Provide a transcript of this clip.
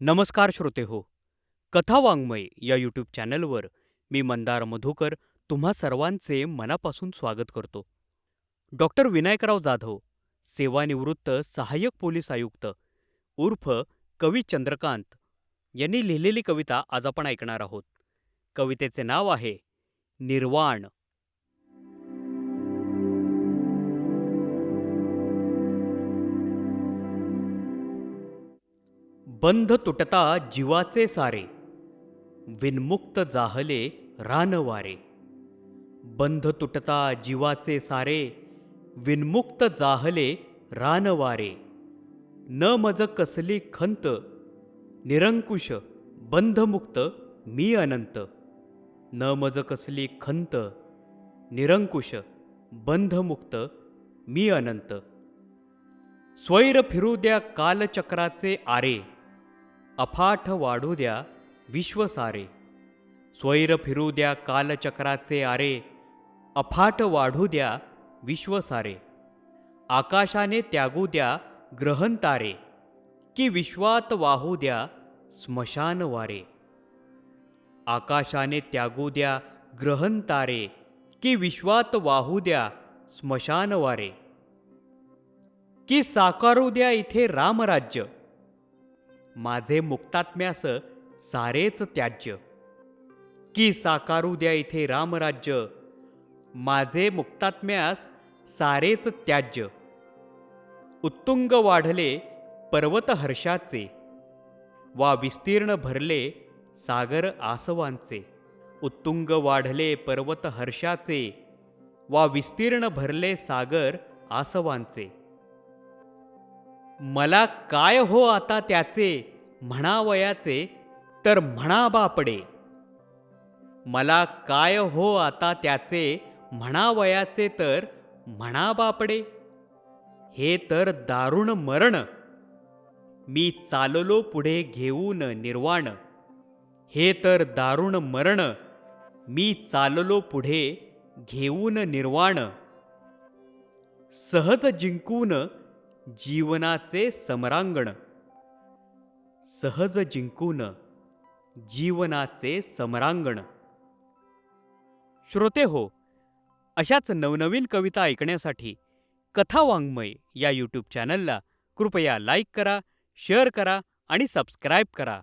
नमस्कार श्रोते हो. कथा वाङ्मय या यूट्यूब चॅनलवर मी मंदार मधुकर तुम्हा सर्वांचे मनापासून स्वागत करतो. डॉक्टर विनायकराव जाधव, सेवानिवृत्त सहाय्यक पोलीस आयुक्त उर्फ कवी चंद्रकांत यांनी लिहिलेली कविता आज आपण ऐकणार आहोत. कवितेचे नाव आहे निर्वाण. बंध तुटता जीवाचे सारे, विन्मुक्त जाहले रानवारे. बंध तुटता जीवाचे सारे, विन्मुक्त जाहले रानवारे. न मज कसली खंत, निरंकुश बंधमुक्त मी अनंत. न मज कसली खंत, निरंकुश बंधमुक्त मी अनंत. स्वैर फिरू द्या कालचक्राचे आरे, अफाट वाढू द्या विश्वसारे. स्वैर फिरू द्या कालचक्राचे आरे, अफाट वाढू द्या विश्वसारे. आकाशाने त्यागू द्या ग्रहणतारे, की विश्वात वाहू द्या स्मशान वारे. आकाशाने त्यागू द्या ग्रहणतारे, की विश्वात वाहू द्या स्मशान वारे. की साकारू द्या इथे रामराज्य, माझे मुक्तात्म्यास सारेच त्याज्य. की साकारू द्या इथे रामराज्य, माझे मुक्तात्म्यास सारेच त्याज्य. उत्तुंग वाढले पर्वत हर्षाचे, वा विस्तीर्ण भरले सागर आसवांचे. उत्तुंग वाढले पर्वत हर्षाचे, वा विस्तीर्ण भरले सागर आसवांचे. मला काय हो आता त्याचे म्हणावयाचे, तर म्हणा बापडे. मला काय हो आता त्याचे म्हणावयाचे, तर म्हणा बापडे. हे तर दारुण मरण, मी चाललो पुढे घेऊन निर्वाण. हे तर दारुण मरण, मी चाललो पुढे घेऊन निर्वाण. सहज जिंकून जीवनाचे समरांगण, सहज जिंकून जीवनाचे समरांगण. श्रोते हो, अशाच नवनवीन कविता ऐकण्यासाठी कथा वाङ्मय या यूट्यूब चॅनलला कृपया लाईक करा, शेअर करा आणि सबस्क्राईब करा.